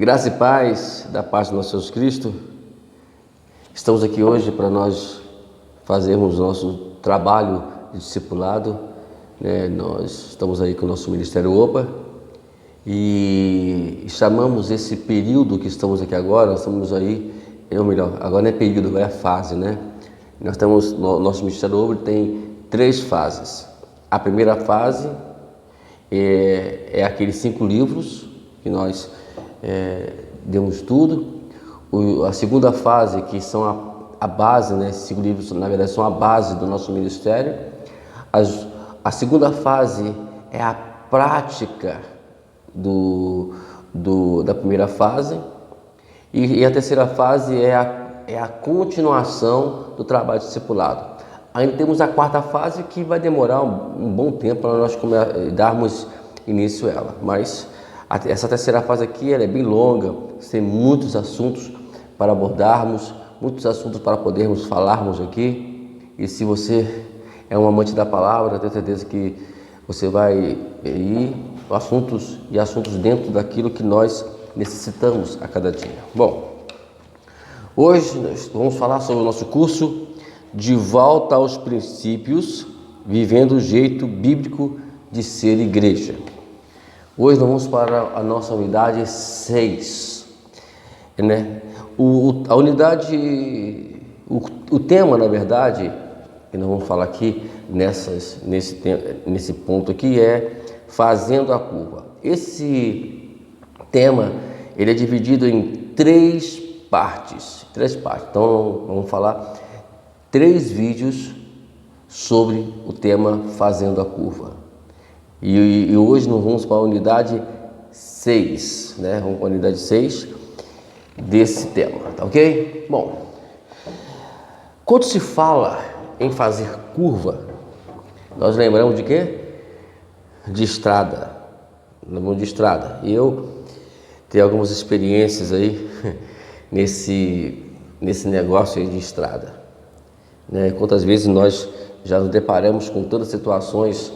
Graça e paz da parte do nosso Jesus Cristo. Estamos aqui hoje para nós fazermos nosso trabalho de discipulado, né? Nós estamos aí com o nosso Ministério OPA e chamamos esse período que estamos aqui agora, nós estamos aí, ou melhor, agora não é período, agora é fase, né? Nós temos, nosso Ministério OPA tem 3 fases. A primeira fase é aqueles 5 livros que nós demos tudo. A segunda fase, que são a base, né? Esses 5 livros, na verdade, são a base do nosso ministério. A segunda fase é a prática da primeira fase. E a terceira fase é a continuação do trabalho discipulado. Ainda temos a quarta fase, que vai demorar um bom tempo para nós darmos início a ela. Mas essa terceira fase aqui ela é bem longa, tem muitos assuntos para abordarmos, muitos assuntos para podermos falarmos aqui. E se você é um amante da palavra, tenho certeza que você vai ir assuntos dentro daquilo que nós necessitamos a cada dia. Bom, hoje nós vamos falar sobre o nosso curso De Volta aos Princípios, Vivendo o Jeito Bíblico de Ser Igreja. Hoje nós vamos para a nossa unidade 6, né? A unidade, o tema, na verdade, que nós vamos falar aqui nesse ponto aqui é Fazendo a Curva. Esse tema, ele é dividido em 3 partes. Então, vamos falar 3 vídeos sobre o tema Fazendo a Curva. E hoje nós vamos para a unidade 6, né? Vamos para a unidade 6 desse tema, tá ok? Bom, quando se fala em fazer curva, nós lembramos de quê? De estrada. Lembramos de estrada. E eu tenho algumas experiências aí nesse negócio aí de estrada, né? Quantas vezes nós já nos deparamos com todas as situações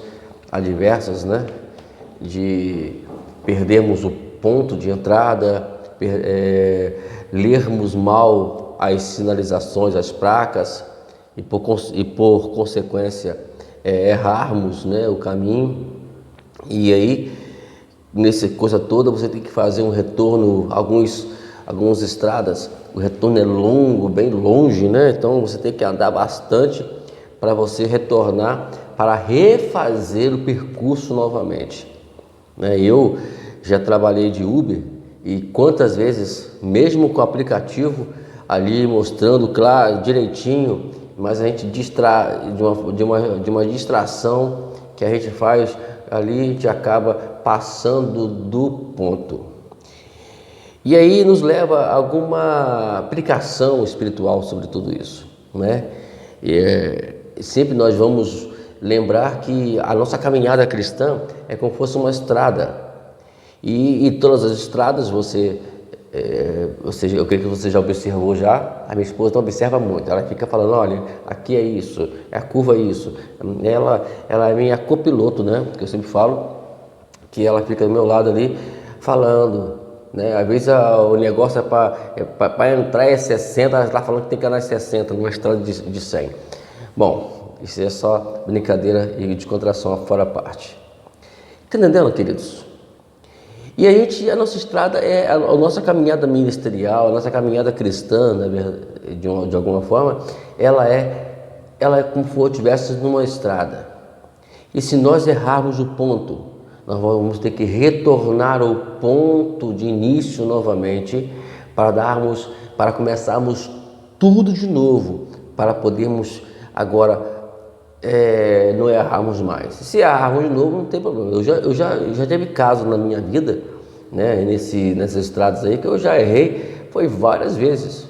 adversas, né? De perdermos o ponto de entrada, lermos mal as sinalizações, as placas e por consequência errarmos, né, o caminho. E aí, nessa coisa toda, você tem que fazer um retorno. Algumas estradas, o retorno é longo, bem longe, né? Então você tem que andar bastante para você retornar, para refazer o percurso novamente, né? Eu já trabalhei de Uber e quantas vezes, mesmo com o aplicativo ali mostrando claro, direitinho, mas a gente de uma distração que a gente faz ali, a gente acaba passando do ponto. E aí nos leva a alguma aplicação espiritual sobre tudo isso, né? Sempre nós vamos lembrar que a nossa caminhada cristã é como se fosse uma estrada. E todas as estradas eu creio que você já observou já. A minha esposa não observa muito, ela fica falando, olha, aqui é isso, é a curva é isso. Ela é minha copiloto, né? Porque eu sempre falo que ela fica do meu lado ali falando, né? Às vezes o negócio para entrar é 60, ela está falando que tem que andar em 60 numa estrada de 100. Bom, isso é só brincadeira e descontração fora a parte. Tá entendendo, queridos? E a nossa estrada a nossa caminhada ministerial, a nossa caminhada cristã, de alguma forma, ela é como se estivéssemos numa estrada. E se nós errarmos o ponto, nós vamos ter que retornar ao ponto de início novamente para começarmos tudo de novo, para podermos agora não errarmos mais. Se errarmos de novo, não tem problema. Eu já teve caso na minha vida, né, nessas estradas aí, que eu já errei, foi várias vezes.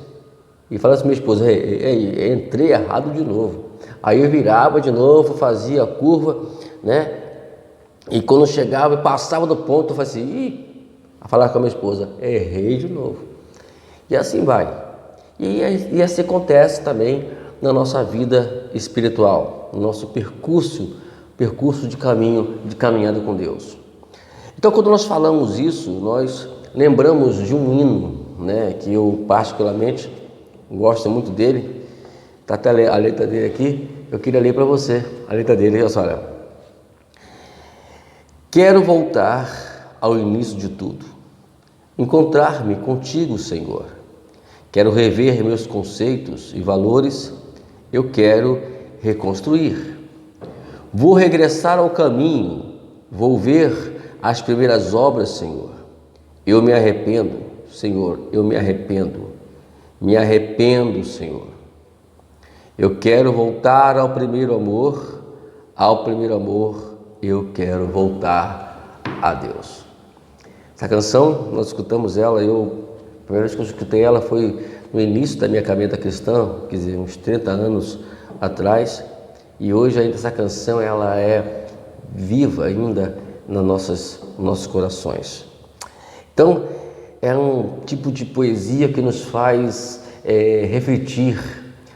E falava assim, minha esposa, entrei errado de novo. Aí eu virava de novo, fazia a curva, né? E quando chegava e passava do ponto, eu falava assim, falava com a minha esposa, errei de novo. E assim vai. E assim acontece também na nossa vida espiritual, no nosso percurso de caminhada com Deus. Então, quando nós falamos isso, nós lembramos de um hino, né, que eu particularmente gosto muito dele. Está até a letra dele aqui, eu queria ler para você a letra dele. Olha só, olha. Quero voltar ao início de tudo, encontrar-me contigo, Senhor. Quero rever meus conceitos e valores, eu quero reconstruir. Vou regressar ao caminho, vou ver as primeiras obras, Senhor. Eu me arrependo, Senhor, eu me arrependo. Me arrependo, Senhor. Eu quero voltar ao primeiro amor eu quero voltar a Deus. Essa canção, nós escutamos ela, a primeira vez que eu escutei ela foi no início da minha caminhada cristã, quer dizer, uns 30 anos atrás, e hoje ainda essa canção ela é viva ainda nos nossos corações. Então, é um tipo de poesia que nos faz refletir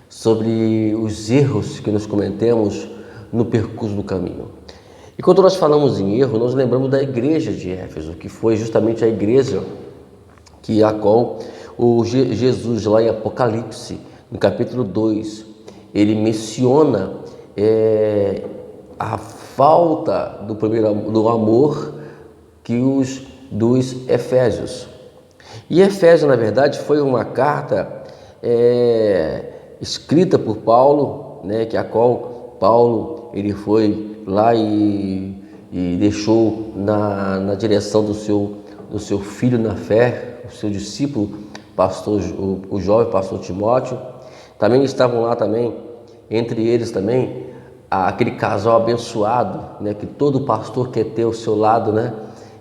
sobre os erros que nós cometemos no percurso do caminho. E quando nós falamos em erro, nós lembramos da igreja de Éfeso, que foi justamente a igreja a qual Jesus, lá em Apocalipse, no capítulo 2, ele menciona a falta do amor dos Efésios. E Efésios, na verdade, foi uma carta escrita por Paulo, né, a qual Paulo ele foi lá e deixou na direção do seu filho na fé, o seu discípulo, o jovem pastor Timóteo. Também estavam lá também, entre eles também, aquele casal abençoado, né, que todo pastor quer ter ao seu lado, né,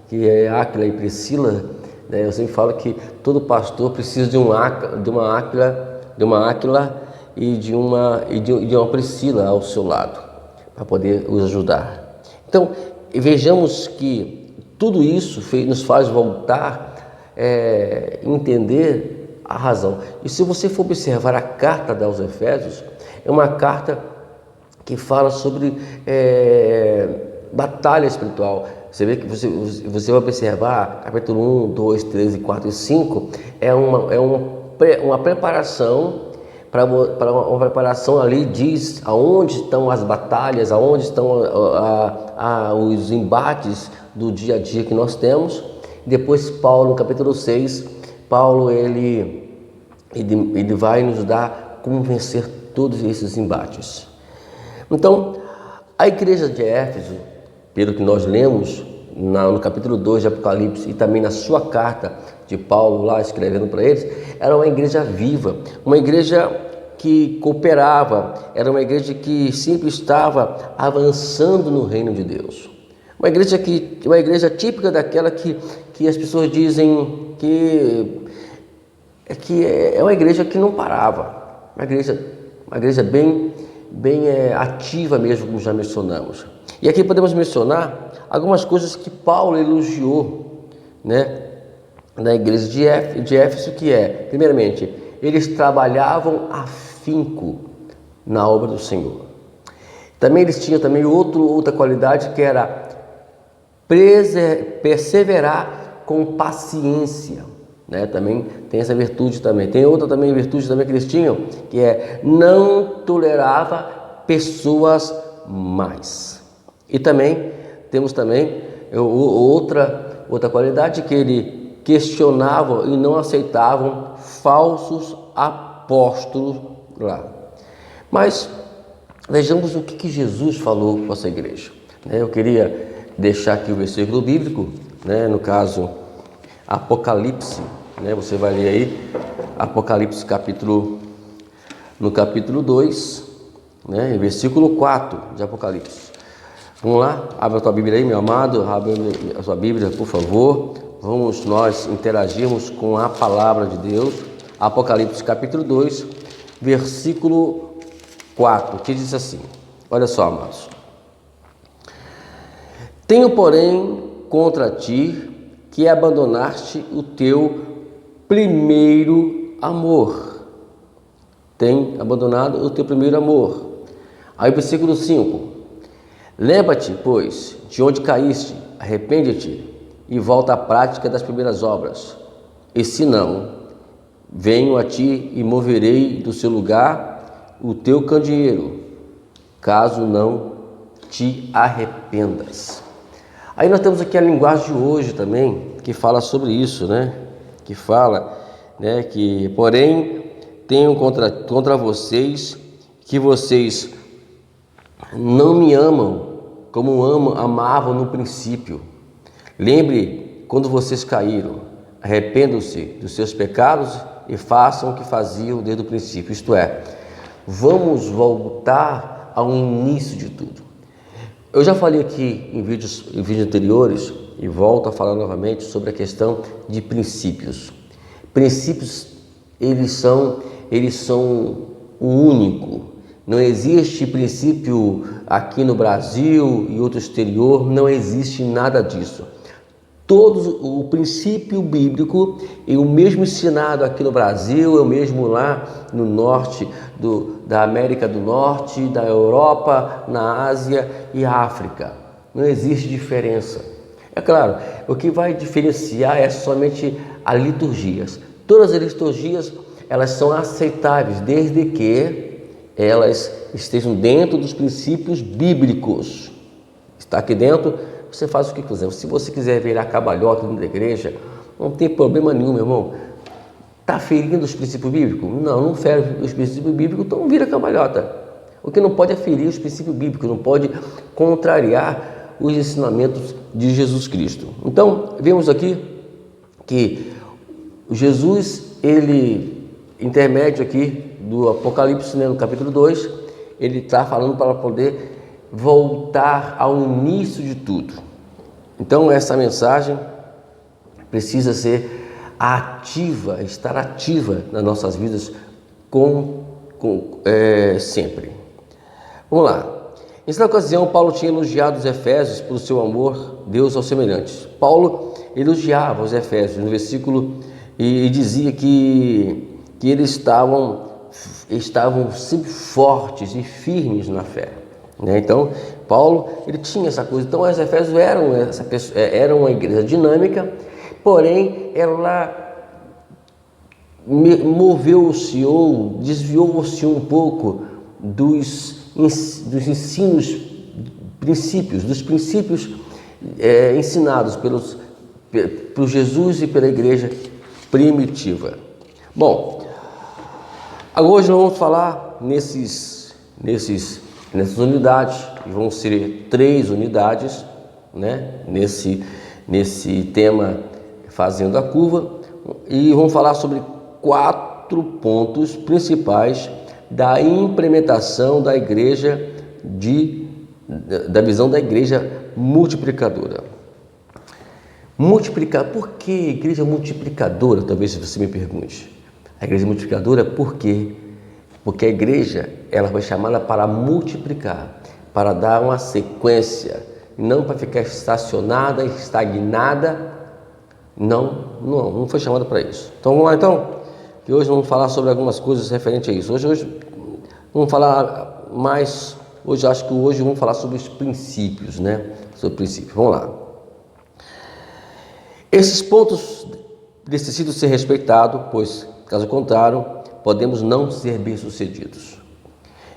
que é Áquila e Priscila. Né, eu sempre falo que todo pastor precisa de uma Áquila e de uma Priscila ao seu lado, para poder os ajudar. Então, vejamos que tudo isso nos faz voltar entender a razão. E se você for observar a carta aos Efésios, é uma carta que fala sobre batalha espiritual. Você vê que você vai observar capítulo 1, 2, 3, 4 e 5 é uma preparação para uma preparação ali, diz aonde estão as batalhas, aonde estão os embates do dia a dia que nós temos. Depois Paulo, no capítulo 6, Paulo ele vai nos dar como vencer todos esses embates. Então, a igreja de Éfeso, pelo que nós lemos no capítulo 2 de Apocalipse e também na sua carta de Paulo lá escrevendo para eles, era uma igreja viva, uma igreja que cooperava, era uma igreja que sempre estava avançando no reino de Deus. Uma igreja típica daquela que as pessoas dizem que é uma igreja que não parava, uma igreja bem ativa mesmo, como já mencionamos. E aqui podemos mencionar algumas coisas que Paulo elogiou, né, na igreja de Éfeso, que primeiramente, eles trabalhavam afinco na obra do Senhor. Também eles tinham outra qualidade, que era perseverar com paciência, né? Também tem essa virtude também. Tem outra também virtude também que eles tinham, que não tolerava pessoas más. E também temos outra qualidade, que ele questionava e não aceitavam falsos apóstolos lá. Mas vejamos o que Jesus falou com essa igreja. Eu queria deixar aqui o versículo bíblico, né? No caso Apocalipse, né? Você vai ler aí Apocalipse no capítulo 2, né? Versículo 4 de Apocalipse. Vamos lá, abre a tua Bíblia aí, meu amado, abre a sua Bíblia, por favor. Vamos nós interagirmos com a palavra de Deus. Apocalipse capítulo 2, versículo 4, que diz assim: olha só, amados. Tenho, porém, contra ti que abandonaste o teu primeiro amor. Tem abandonado o teu primeiro amor. Aí o versículo 5. Lembra-te, pois, de onde caíste, arrepende-te e volta à prática das primeiras obras. E se não, venho a ti e moverei do seu lugar o teu candeeiro, caso não te arrependas. Aí nós temos aqui a linguagem de hoje também, que fala sobre isso, né? Que fala, né, que, porém, tenho contra vocês que vocês não me amam como amavam no princípio. Lembre quando vocês caíram, arrependam-se dos seus pecados e façam o que faziam desde o princípio. Isto é, vamos voltar ao início de tudo. Eu já falei aqui em vídeos anteriores e volto a falar novamente sobre a questão de princípios. Princípios, eles são o único. Não existe princípio aqui no Brasil e outro exterior, não existe nada disso. O princípio bíblico é o mesmo ensinado aqui no Brasil, é o mesmo lá no norte da América do Norte, da Europa, na Ásia e África. Não existe diferença. É claro, o que vai diferenciar é somente as liturgias. Todas as liturgias, elas são aceitáveis, desde que elas estejam dentro dos princípios bíblicos. Está aqui dentro, você faz o que quiser. Se você quiser virar cabalhota dentro da igreja, não tem problema nenhum, meu irmão. Está ferindo os princípios bíblicos? Não fere os princípios bíblicos, então vira cabalhota. O que não pode é ferir os princípios bíblicos, não pode contrariar os ensinamentos de Jesus Cristo. Então, vemos aqui que Jesus, ele, intermédio aqui do Apocalipse, né, no capítulo 2, ele está falando para poder voltar ao início de tudo. Então, essa mensagem precisa ser ativa, estar ativa nas nossas vidas sempre. Vamos lá. Em certa ocasião, Paulo tinha elogiado os Efésios por seu amor Deus aos semelhantes. Paulo elogiava os Efésios no versículo e dizia que eles estavam sempre fortes e firmes na fé, né? Então, Paulo, ele tinha essa coisa. Então, os Efésios eram uma igreja dinâmica, porém, ela moveu-se ou desviou-se um pouco dos ensinos, dos princípios ensinados por Jesus e pela igreja primitiva. Bom, hoje nós vamos falar nessas unidades, e vão ser 3 unidades, né? Nesse tema Fazendo a Curva, e vamos falar sobre 4 pontos principais da implementação da igreja da visão da igreja multiplicadora. Por que igreja multiplicadora? Talvez você me pergunte. A igreja multiplicadora, por quê? Porque a igreja, ela foi chamada para multiplicar, para dar uma sequência, não para ficar estacionada, estagnada. Não foi chamada para isso. Então vamos lá então, que hoje vamos falar sobre algumas coisas referentes a isso. Hoje vamos falar mais, acho que hoje vamos falar sobre os princípios, né? Sobre princípios. Vamos lá. Esses pontos necessitam ser respeitados, pois, caso contrário, podemos não ser bem-sucedidos.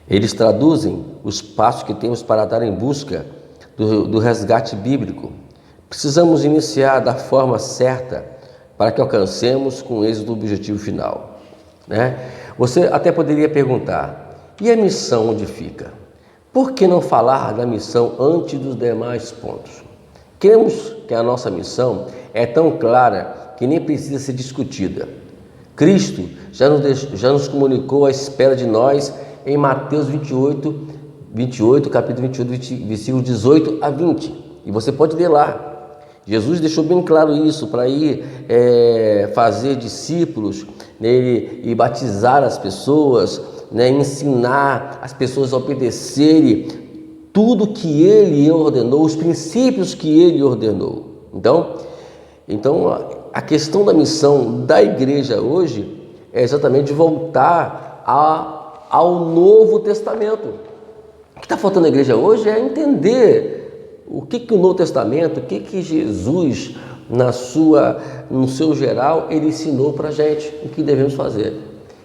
Eles traduzem os passos que temos para dar em busca do resgate bíblico. Precisamos iniciar da forma certa para que alcancemos com êxito o objetivo final, né? Você até poderia perguntar, e a missão onde fica? Por que não falar da missão antes dos demais pontos? Cremos que a nossa missão é tão clara que nem precisa ser discutida. Cristo já nos comunicou a espera de nós em Mateus 28, capítulo 28, versículo 18 a 20. E você pode ler lá. Jesus deixou bem claro isso, para ir fazer discípulos, né, e batizar as pessoas, né, ensinar as pessoas a obedecerem tudo que Ele ordenou, os princípios que Ele ordenou. Então a questão da missão da igreja hoje é exatamente voltar ao Novo Testamento. O que está faltando na igreja hoje é entender o que o Novo Testamento, o que Jesus no seu geral, ele ensinou para a gente o que devemos fazer.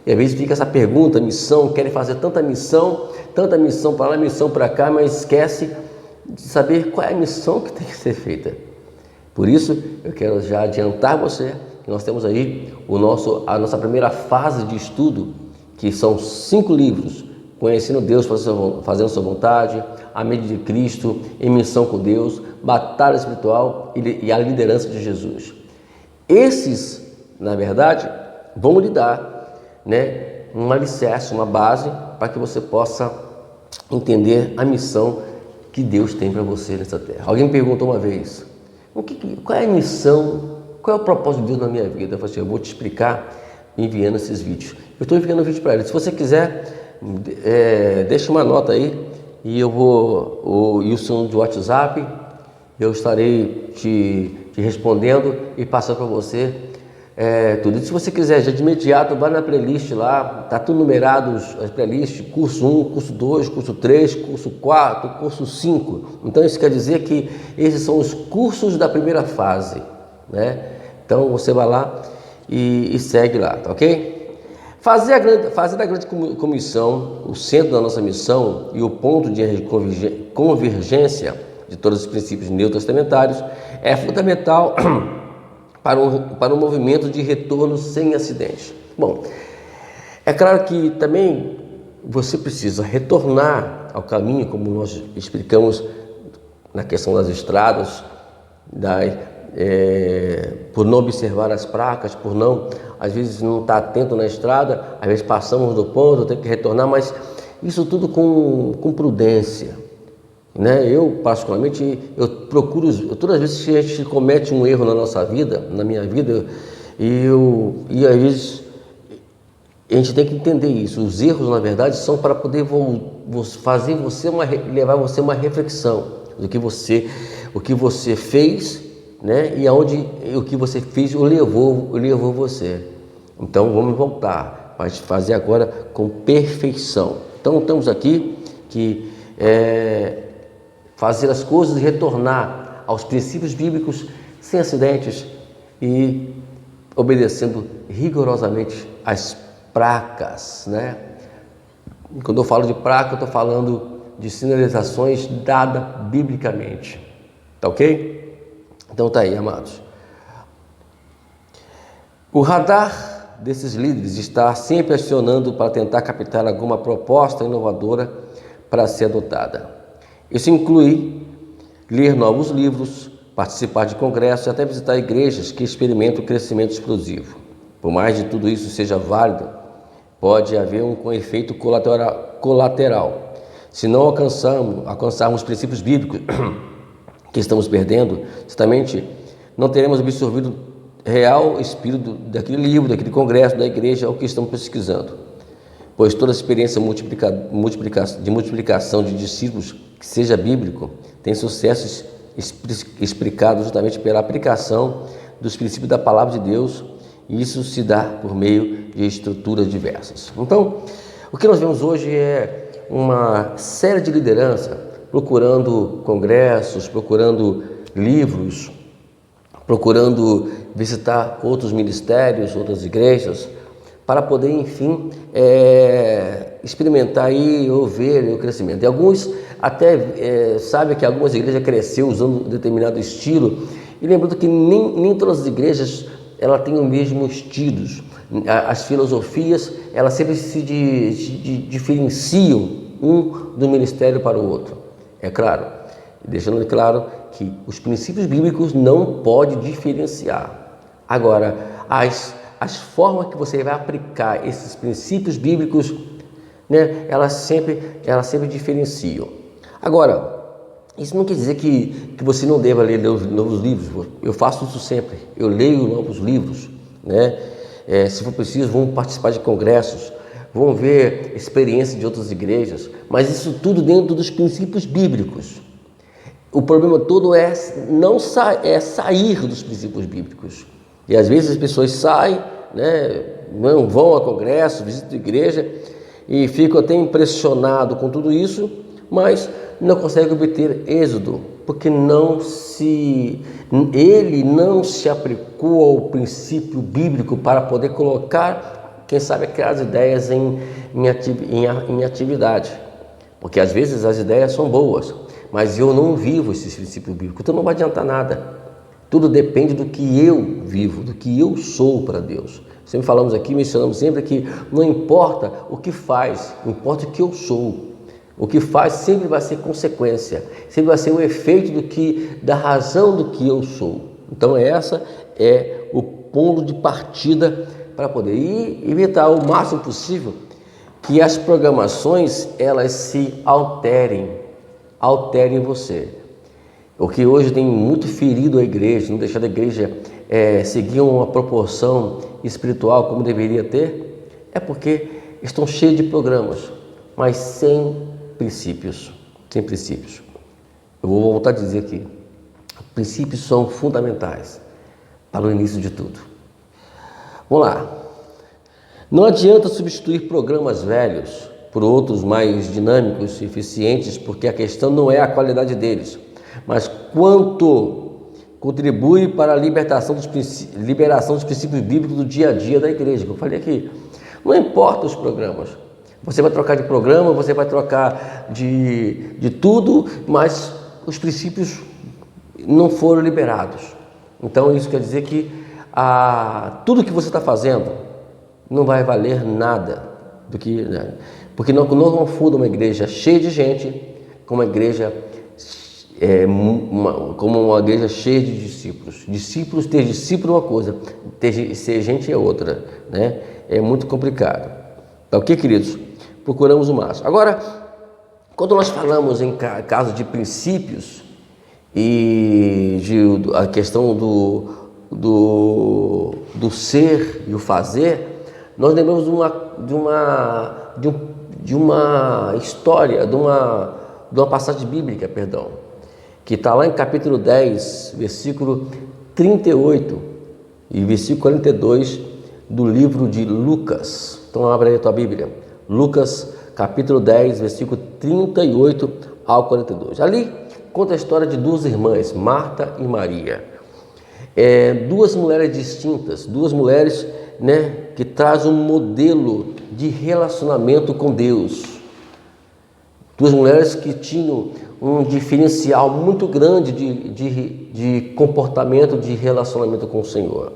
E às vezes fica essa pergunta, missão, querem fazer tanta missão para lá, missão para cá, mas esquece de saber qual é a missão que tem que ser feita. Por isso, eu quero já adiantar você que nós temos aí a nossa primeira fase de estudo, que são 5 livros, Conhecendo Deus, Fazendo Sua Vontade, A Medida de Cristo, Em Missão com Deus, Batalha Espiritual e a Liderança de Jesus. Esses, na verdade, vão lhe dar, um alicerce, uma base para que você possa entender a missão que Deus tem para você nessa terra. Alguém me perguntou uma vez, qual é a missão, qual é o propósito de Deus na minha vida? Eu falei assim, eu vou te explicar enviando esses vídeos. Eu estou enviando um vídeo para ele. Se você quiser, deixa uma nota aí e eu vou, e o som de WhatsApp, eu estarei te respondendo e passando para você tudo. E se você quiser, já de imediato, vai na playlist lá, tá tudo numerado, as playlists, curso 1, curso 2, curso 3, curso 4, curso 5. Então isso quer dizer que esses são os cursos da primeira fase, Então você vai lá e segue lá, tá ok? Fazer a grande comissão, o centro da nossa missão e o ponto de convergência de todos os princípios neotestamentários é fundamental para um movimento de retorno sem acidente. Bom, é claro que também você precisa retornar ao caminho, como nós explicamos na questão das estradas, por não observar as placas, às vezes não estar atento na estrada, às vezes passamos do ponto, tem que retornar, mas isso tudo com prudência. Eu, particularmente, eu procuro, todas as vezes que a gente comete um erro na nossa vida, na minha vida, e às vezes a gente tem que entender isso. Os erros, na verdade, são para poder fazer você levar você a uma reflexão do que você fez, e aonde o que você fez levou você. Então vamos voltar para fazer agora com perfeição. Então estamos aqui que fazer as coisas e retornar aos princípios bíblicos sem acidentes e obedecendo rigorosamente as placas, Quando eu falo de placa, eu estou falando de sinalizações dadas biblicamente, tá ok? Então tá aí, amados. O radar desses líderes está sempre acionando para tentar captar alguma proposta inovadora para ser adotada. Isso inclui ler novos livros, participar de congressos e até visitar igrejas que experimentam o crescimento explosivo. Por mais de tudo isso seja válido, pode haver um efeito colateral. Se não alcançarmos princípios bíblicos que estamos perdendo, certamente não teremos absorvido real espírito daquele livro, daquele congresso, da igreja, o que estamos pesquisando. Pois toda experiência de multiplicação de discípulos que seja bíblico tem sucessos explicados justamente pela aplicação dos princípios da palavra de Deus, e isso se dá por meio de estruturas diversas. Então, o que nós vemos hoje é uma série de liderança procurando congressos, procurando livros, procurando visitar outros ministérios, outras igrejas, para poder, enfim, experimentar ou ver o crescimento. E alguns até sabem que algumas igrejas cresceram usando um determinado estilo, e lembrando que nem todas as igrejas ela tem o mesmo estilo. As filosofias, elas sempre se diferenciam um do ministério para o outro. É claro, deixando claro que os princípios bíblicos não podem diferenciar. Agora, as formas que você vai aplicar esses princípios bíblicos, elas sempre diferenciam. Agora, isso não quer dizer que você não deva ler novos livros. Eu faço isso sempre. Eu leio novos livros, se for preciso, vamos participar de congressos, vamos ver experiências de outras igrejas, mas isso tudo dentro dos princípios bíblicos. O problema todo é sair dos princípios bíblicos. E às vezes as pessoas saem, não vão a congresso, visitam a igreja e ficam até impressionados com tudo isso, mas não conseguem obter êxodo Porque ele não se aplicou ao princípio bíblico para poder colocar, quem sabe, aquelas ideias em atividade. Porque às vezes as ideias são boas, mas eu não vivo esses princípios bíblicos, então não vai adiantar nada. Tudo depende do que eu vivo, do que eu sou para Deus. Sempre falamos aqui, mencionamos sempre que não importa o que faz, importa o que eu sou. O que faz sempre vai ser consequência, sempre vai ser o efeito da razão do que eu sou. Então essa é o ponto de partida para poder evitar o máximo possível que as programações elas se alterem você. O que hoje tem muito ferido a igreja, não deixando a igreja seguir uma proporção espiritual como deveria ter, é porque estão cheios de programas, mas sem princípios. Eu vou voltar a dizer aqui, princípios são fundamentais para o início de tudo. Vamos lá. Não adianta substituir programas velhos por outros mais dinâmicos e eficientes, porque a questão não é a qualidade deles, mas quanto contribui para a liberação dos princípios bíblicos do dia a dia da igreja, que eu falei aqui. Não importa os programas. Você vai trocar de programa, você vai trocar de tudo, mas os princípios não foram liberados. Então isso quer dizer que tudo que você está fazendo não vai valer nada. Porque não confunda uma igreja cheia de gente com uma igreja cheia de discípulos. Ter discípulo é uma coisa, ser gente é outra, né? É muito complicado. Tá ok, queridos? Procuramos o máximo. Agora, quando nós falamos em caso de princípios e a questão do ser e o fazer, nós lembramos de uma história, de uma passagem bíblica, que está lá em capítulo 10, versículo 38 e versículo 42 do livro de Lucas. Então abre aí a tua Bíblia. Lucas, capítulo 10, versículo 38 ao 42. Ali conta a história de duas irmãs, Marta e Maria. Duas mulheres distintas, duas mulheres, né, que trazem um modelo de relacionamento com Deus. Duas mulheres que tinham um diferencial muito grande de comportamento, de relacionamento com o Senhor.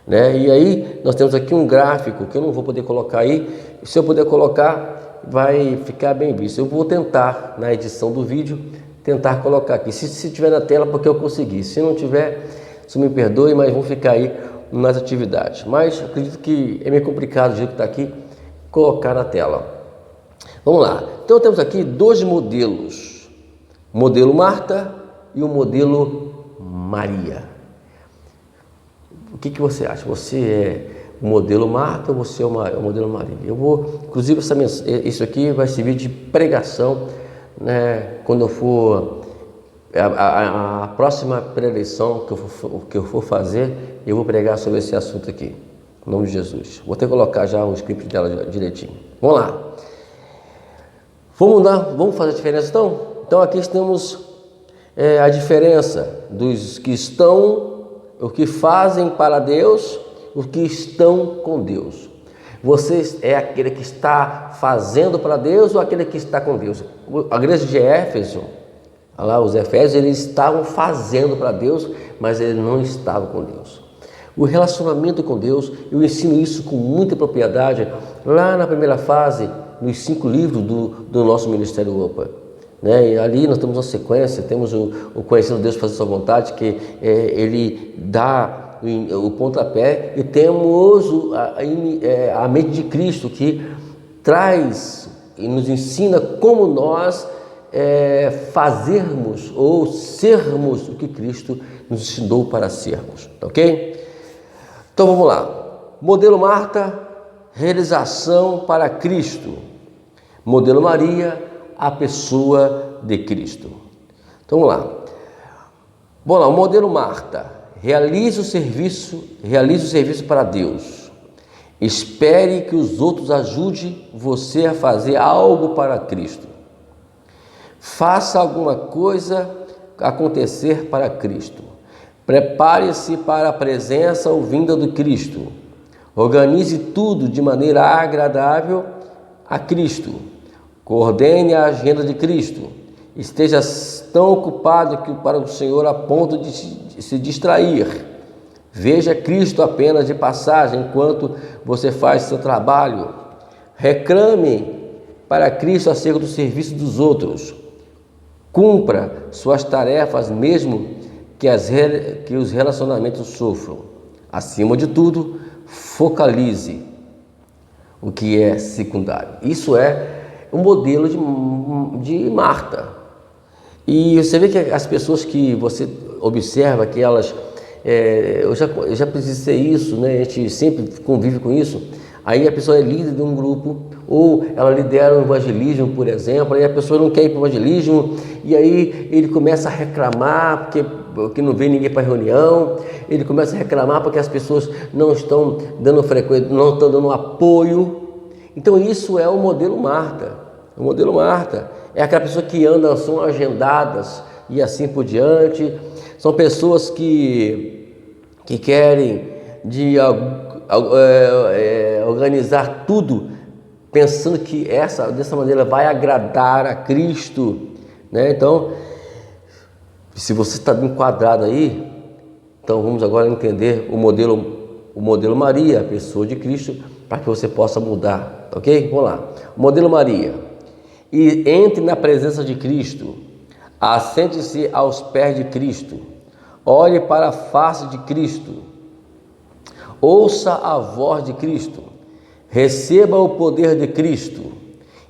Né? E aí nós temos aqui um gráfico que eu não vou poder colocar aí. Se eu puder colocar, vai ficar bem visto. Eu vou tentar, na edição do vídeo, tentar colocar aqui. Se tiver na tela, porque eu consegui. Se não tiver, você me perdoe, mas vão ficar aí nas atividades. Mas acredito que é meio complicado, do jeito que está aqui, colocar na tela. Vamos lá. Então temos aqui dois modelos. O modelo Marta e o modelo Maria. O que você acha? Você é o modelo Marta ou você é o modelo Maria? Eu vou, inclusive, isso aqui vai servir de pregação, né, quando eu for a próxima preleção que eu for fazer, eu vou pregar sobre esse assunto aqui, em nome de Jesus. Vou até colocar já o script dela direitinho. Vamos lá. Vamos fazer a diferença então? Então aqui temos a diferença dos que estão, o que fazem para Deus, os que estão com Deus. Você é aquele que está fazendo para Deus ou aquele que está com Deus? A igreja de Éfeso, lá os Efésios, eles estavam fazendo para Deus, mas eles não estavam com Deus. O relacionamento com Deus, eu ensino isso com muita propriedade lá na primeira fase, nos 5 livros do nosso Ministério OPA. Né? E ali nós temos uma sequência, temos o Conhecendo Deus, Fazer Sua Vontade, que ele dá o pontapé, e temos a mente de Cristo, que traz e nos ensina como nós fazermos ou sermos o que Cristo nos ensinou para sermos, ok? Então vamos lá. Modelo Marta, realização para Cristo. Modelo Maria, a pessoa de Cristo. Então vamos lá. Bom, lá, o modelo Marta, realize o serviço para Deus. Espere que os outros ajudem você a fazer algo para Cristo. Faça alguma coisa acontecer para Cristo. Prepare-se para a presença ou vinda do Cristo. Organize tudo de maneira agradável a Cristo. Coordene a agenda de Cristo. Esteja tão ocupado para o Senhor a ponto de se distrair. Veja Cristo apenas de passagem enquanto você faz seu trabalho. Reclame para Cristo acerca do serviço dos outros. Cumpra suas tarefas mesmo que os relacionamentos sofram. Acima de tudo, focalize o que é secundário. Isso é o modelo de Marta. E você vê que as pessoas que você observa, que elas... eu já precisei isso, né? A gente sempre convive com isso. Aí a pessoa é líder de um grupo, ou ela lidera um evangelismo, por exemplo, aí a pessoa não quer ir para o evangelismo, e aí ele começa a reclamar porque não vem ninguém para a reunião, ele começa a reclamar porque as pessoas não estão dando frequência, não estão dando apoio. Então isso é o modelo Marta. O modelo Marta é aquela pessoa que anda, são agendadas e assim por diante. São pessoas que querem organizar tudo pensando que dessa maneira vai agradar a Cristo, né? Então, se você está enquadrado aí, então vamos agora entender o modelo Maria, a pessoa de Cristo, para que você possa mudar, ok? Vamos lá. O modelo Maria. E entre na presença de Cristo, assente-se aos pés de Cristo, olhe para a face de Cristo, ouça a voz de Cristo, receba o poder de Cristo,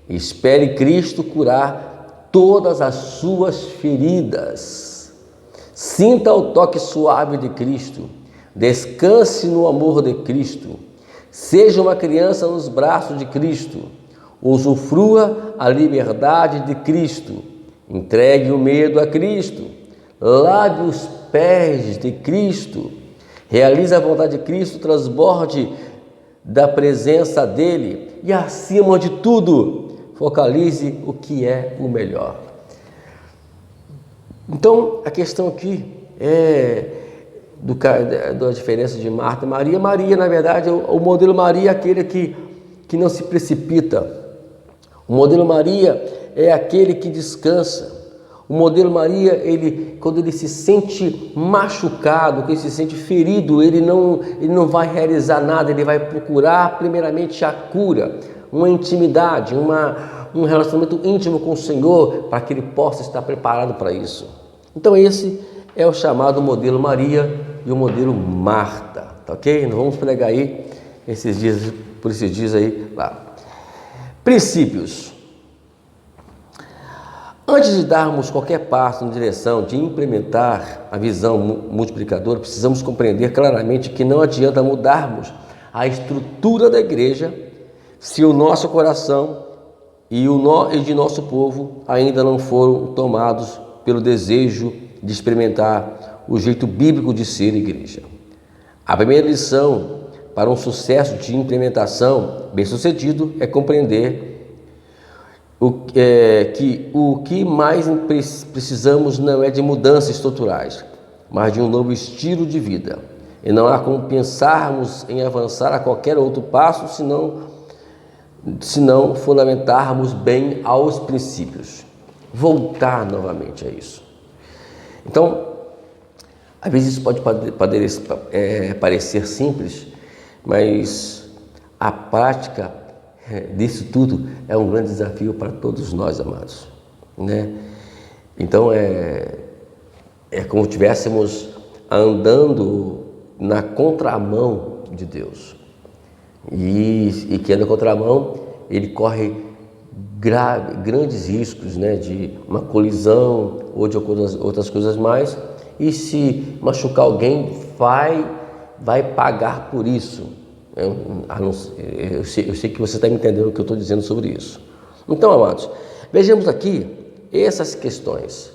espere Cristo curar todas as suas feridas, sinta o toque suave de Cristo, descanse no amor de Cristo, seja uma criança nos braços de Cristo, usufrua a liberdade de Cristo, entregue o medo a Cristo, lave os pés de Cristo, realize a vontade de Cristo, transborde da presença dele e, acima de tudo, focalize o que é o melhor. Então, a questão aqui é da diferença de Marta e Maria. Maria, na verdade, o modelo Maria é aquele que não se precipita. O modelo Maria é aquele que descansa. O modelo Maria, quando ele se sente machucado, quando ele se sente ferido, ele não vai realizar nada, ele vai procurar primeiramente a cura, uma intimidade, um relacionamento íntimo com o Senhor, para que ele possa estar preparado para isso. Então esse é o chamado modelo Maria e o modelo Marta, tá ok? Nós vamos pregar aí por esses dias aí lá. Princípios. Antes de darmos qualquer passo na direção de implementar a visão multiplicadora, precisamos compreender claramente que não adianta mudarmos a estrutura da igreja se o nosso coração e de nosso povo ainda não foram tomados pelo desejo de experimentar o jeito bíblico de ser igreja. A primeira lição para um sucesso de implementação bem-sucedido é compreender que o que mais precisamos não é de mudanças estruturais, mas de um novo estilo de vida. E não há como pensarmos em avançar a qualquer outro passo se não fundamentarmos bem aos princípios. Voltar novamente a isso. Então, às vezes isso pode parecer simples, mas a prática disso tudo é um grande desafio para todos nós, amados, né? Então é como se estivéssemos andando na contramão de Deus, e que anda na contramão, ele corre grandes riscos, né, de uma colisão ou de outras coisas mais, e se machucar alguém vai pagar por isso. Eu sei que você está me entendendo o que eu estou dizendo sobre isso. Então, amados, vejamos aqui essas questões.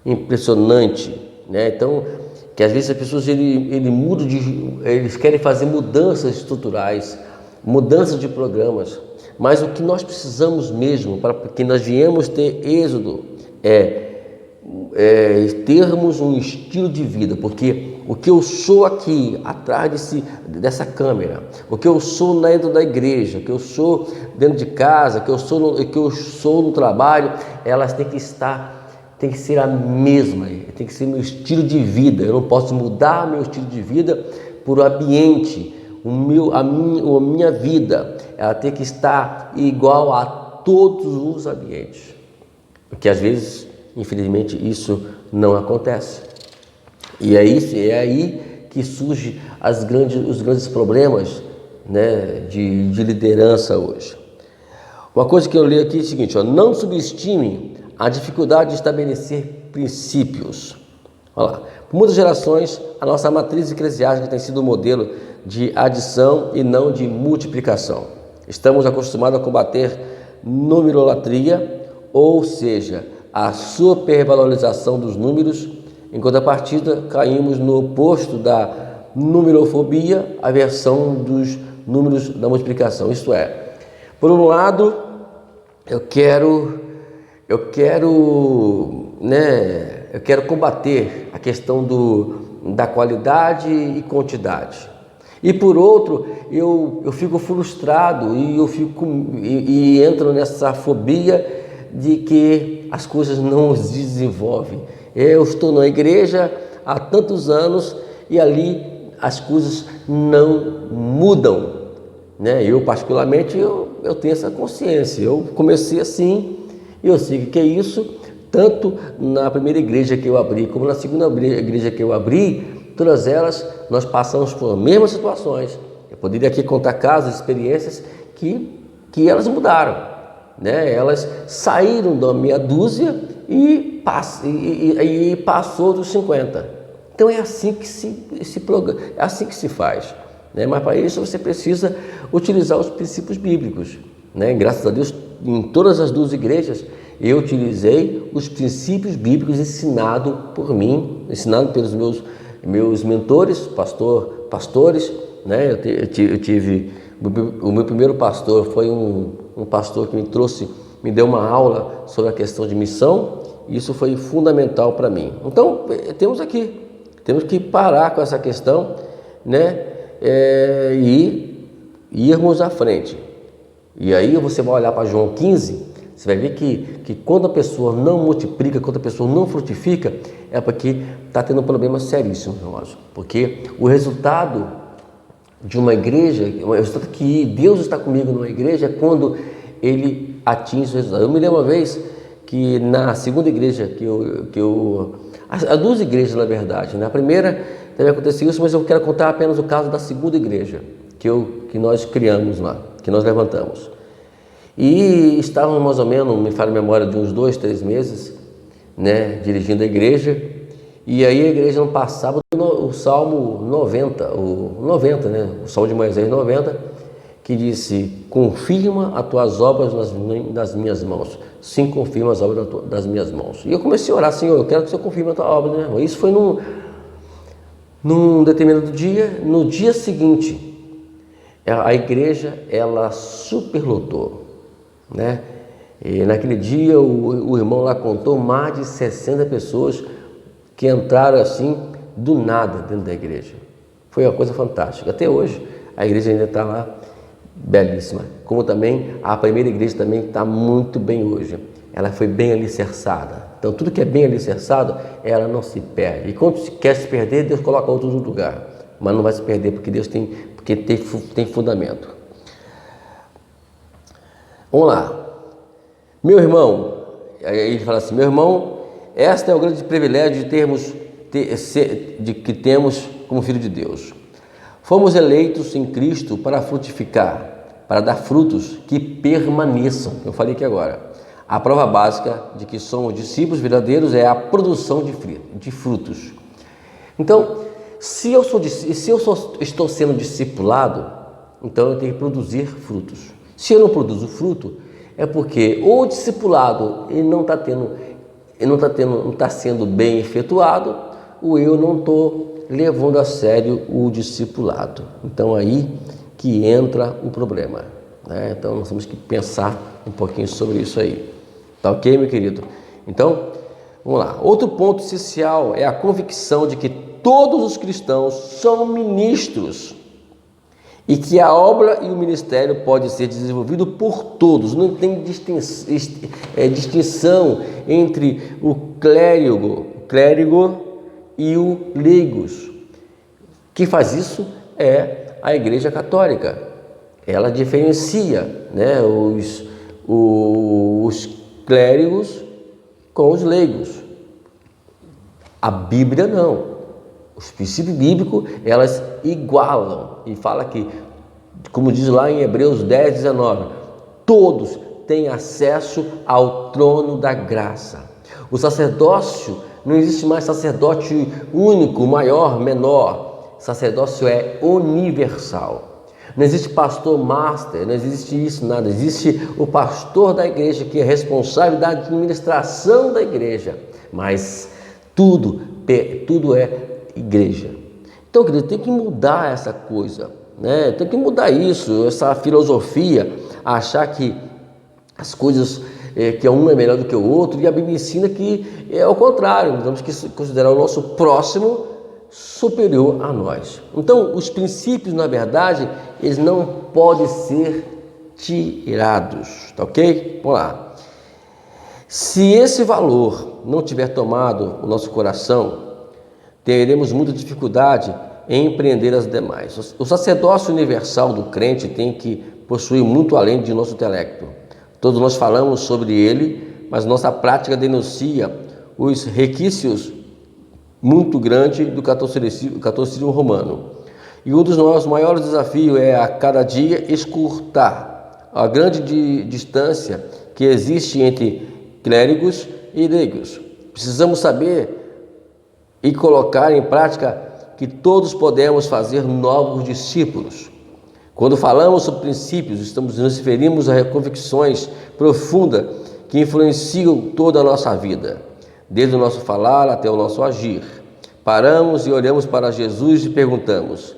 Impressionante, né? Então, que às vezes as pessoas eles querem fazer mudanças estruturais, mudanças de programas, mas o que nós precisamos mesmo, para que nós viemos ter êxodo, é termos um estilo de vida, porque o que eu sou aqui, atrás dessa câmera, o que eu sou dentro da igreja, o que eu sou dentro de casa, o que eu sou no trabalho, elas têm que ser a mesma, tem que ser meu estilo de vida. Eu não posso mudar meu estilo de vida por ambiente. A minha vida, ela tem que estar igual a todos os ambientes, porque às vezes, infelizmente, isso não acontece. E é aí que surgem os grandes problemas, né, de liderança hoje. Uma coisa que eu leio aqui é o seguinte: não subestime a dificuldade de estabelecer princípios. Olha lá. Por muitas gerações, a nossa matriz eclesiástica tem sido um modelo de adição e não de multiplicação. Estamos acostumados a combater numerolatria, ou seja, a supervalorização dos números. Em contrapartida, caímos no oposto da numerofobia, a versão dos números da multiplicação. Isto é, por um lado, eu quero combater a questão da qualidade e quantidade. E por outro, eu fico frustrado e entro nessa fobia de que as coisas não se desenvolvem. Eu estou na igreja há tantos anos e ali as coisas não mudam, né? Eu particularmente eu tenho essa consciência. Eu comecei assim e eu sei que é isso. Tanto na primeira igreja que eu abri como na segunda igreja que eu abri, todas elas nós passamos por mesmas situações. Eu poderia aqui contar casos, experiências que elas mudaram, né? Elas saíram da meia dúzia e passou dos 50. Então é assim que se faz, né? Mas para isso você precisa utilizar os princípios bíblicos, né? Graças a Deus, em todas as duas igrejas eu utilizei os princípios bíblicos ensinados por mim, ensinado pelos meus mentores, pastores, né? Eu tive o meu primeiro pastor foi um pastor que me deu uma aula sobre a questão de missão. E isso foi fundamental para mim. Então temos que parar com essa questão, né? E irmos à frente. E aí você vai olhar para João 15. Você vai ver que quando a pessoa não multiplica, quando a pessoa não frutifica, é porque está tendo um problema seríssimo, irmãos. Porque o resultado de uma igreja, o resultado que Deus está comigo numa igreja, é quando Ele atinge o resultado. Eu me lembro uma vez que na segunda igreja as duas igrejas, na verdade, na primeira também aconteceu isso, mas eu quero contar apenas o caso da segunda igreja que nós criamos lá, que nós levantamos. E estávamos mais ou menos, me falo a memória, de uns 2, 3 meses, né, dirigindo a igreja, e aí a igreja não passava o Salmo 90, né, o Salmo de Moisés 90, que disse: confirma as tuas obras nas minhas mãos. Sim, confirma as obras das minhas mãos. E eu comecei a orar: Senhor, eu quero que o Senhor confirme a tua obra, né, irmão? Isso foi num determinado dia. No dia seguinte, a igreja, ela superlotou, né? E naquele dia o irmão lá contou mais de 60 pessoas que entraram assim do nada dentro da igreja. Foi uma coisa fantástica. Até hoje a igreja ainda está lá belíssima. Como também a primeira igreja também está muito bem hoje. Ela foi bem alicerçada. Então tudo que é bem alicerçado, ela não se perde. E quando quer se perder, Deus coloca outro no lugar. Mas não vai se perder porque Deus tem fundamento. Vamos lá. Meu irmão, aí ele fala assim: meu irmão, este é o grande privilégio que temos como filho de Deus. Fomos eleitos em Cristo para frutificar, para dar frutos que permaneçam. Eu falei aqui agora. A prova básica de que somos discípulos verdadeiros é a produção de frutos. Então, se eu estou sendo discipulado, então eu tenho que produzir frutos. Se eu não produzo fruto, é porque ou o discipulado ele não está sendo bem efetuado, ou eu não estou levando a sério o discipulado. Então aí que entra o problema, né? Então nós temos que pensar um pouquinho sobre isso aí. Tá ok, meu querido? Então, Vamos lá. Outro ponto essencial é a convicção de que todos os cristãos são ministros e que a obra e o ministério pode ser desenvolvido por todos. Não tem distinção entre o clérigo e o leigos. Quem faz isso é a Igreja Católica. Ela diferencia, né, os clérigos com os leigos. A Bíblia não. Os princípios bíblicos, elas igualam. E fala que, como diz lá em Hebreus 10, 19, todos têm acesso ao trono da graça. O sacerdócio, não existe mais sacerdote único, maior, menor. Sacerdócio é universal. Não existe pastor master, não existe isso, nada. Existe o pastor da igreja, que é responsável da administração da igreja. Mas tudo é igreja. Então, querido, tem que mudar essa coisa, né? Tem que mudar isso, essa filosofia, achar que as coisas, que um é melhor do que o outro, e a Bíblia ensina que é o contrário, nós temos que considerar o nosso próximo superior a nós. Então, os princípios, na verdade, eles não podem ser tirados, tá ok? Vamos lá. Se esse valor não tiver tomado o nosso coração, teremos muita dificuldade em empreender as demais. O sacerdócio universal do crente tem que possuir muito além de nosso intelecto. Todos nós falamos sobre ele, mas nossa prática denuncia os requisitos muito grandes do catolicismo romano. E um dos nossos maiores desafios é a cada dia escurtar a grande distância que existe entre clérigos e leigos. Precisamos saber e colocar em prática que todos podemos fazer novos discípulos. Quando falamos sobre princípios, nos referimos a convicções profundas que influenciam toda a nossa vida, desde o nosso falar até o nosso agir. Paramos e olhamos para Jesus e perguntamos: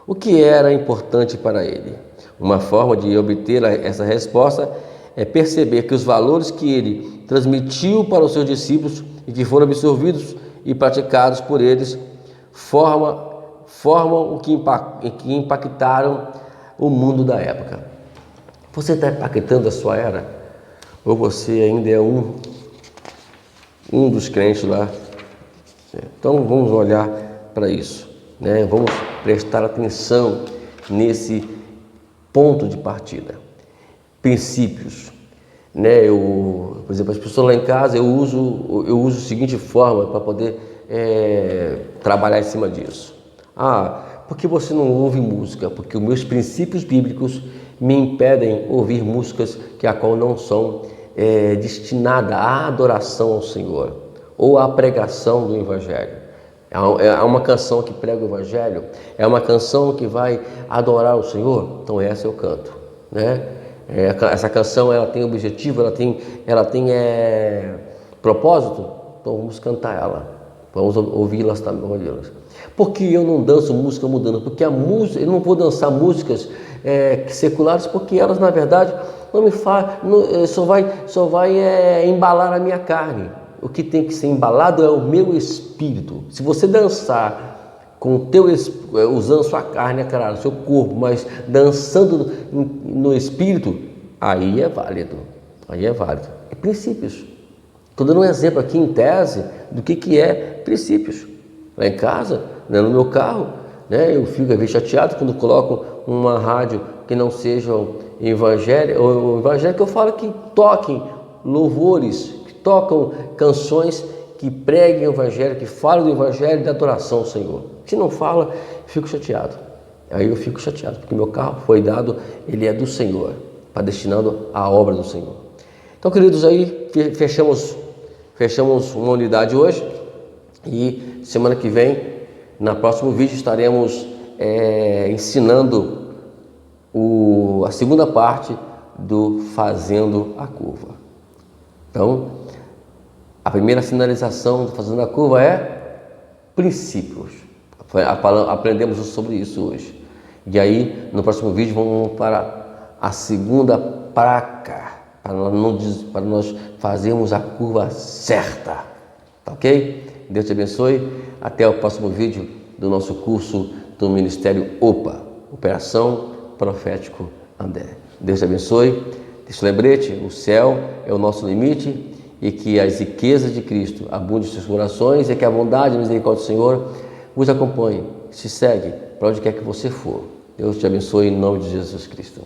o que era importante para ele? Uma forma de obter essa resposta é perceber que os valores que ele transmitiu para os seus discípulos e que foram absorvidos e praticados por eles formam o que impactaram o mundo da época. Você está impactando a sua era? Ou você ainda é um dos crentes lá? Então vamos olhar para isso, né? Vamos prestar atenção nesse ponto de partida. Princípios, né? Por exemplo, as pessoas lá em casa, eu uso a seguinte forma para poder trabalhar em cima disso. Por que você não ouve música? Porque os meus princípios bíblicos me impedem ouvir músicas que a qual não são destinadas à adoração ao Senhor ou à pregação do Evangelho. É uma canção que prega o Evangelho, é uma canção que vai adorar o Senhor, então essa eu canto, né? Essa canção, ela tem objetivo, ela tem propósito, então vamos cantar ela, vamos ouvi-las também. Por que eu não danço música mudando? Porque a música, eu não vou dançar músicas seculares, porque elas, na verdade, não me só vai embalar a minha carne. O que tem que ser embalado é o meu espírito. Se você dançar com o teu usando sua carne, o seu corpo, mas dançando no espírito, aí é válido. É princípios. Estou dando um exemplo aqui em tese do que é princípios. Lá em casa, né, no meu carro, né, eu fico às vezes chateado quando coloco uma rádio que não seja evangélica, ou evangélica, eu falo que toquem louvores, que tocam canções que preguem o Evangelho, que falam do Evangelho e da adoração ao Senhor. Se não fala, fico chateado. Aí eu fico chateado, porque meu carro foi dado, ele é do Senhor, para destinado à obra do Senhor. Então, queridos, aí fechamos uma unidade hoje e semana que vem, no próximo vídeo, estaremos ensinando a segunda parte do Fazendo a Curva. Então, a primeira sinalização do Fazendo a Curva é princípios. Aprendemos sobre isso hoje. E aí, no próximo vídeo, vamos para a segunda placa, para nós fazermos a curva certa. Tá ok? Deus te abençoe. Até o próximo vídeo do nosso curso do Ministério OPA, Operação Profético André. Deus te abençoe. Deixa lembrete, o céu é o nosso limite e que as riquezas de Cristo abundem em seus corações e que a bondade e a misericórdia do Senhor vos acompanhe, se segue para onde quer que você for. Deus te abençoe em nome de Jesus Cristo.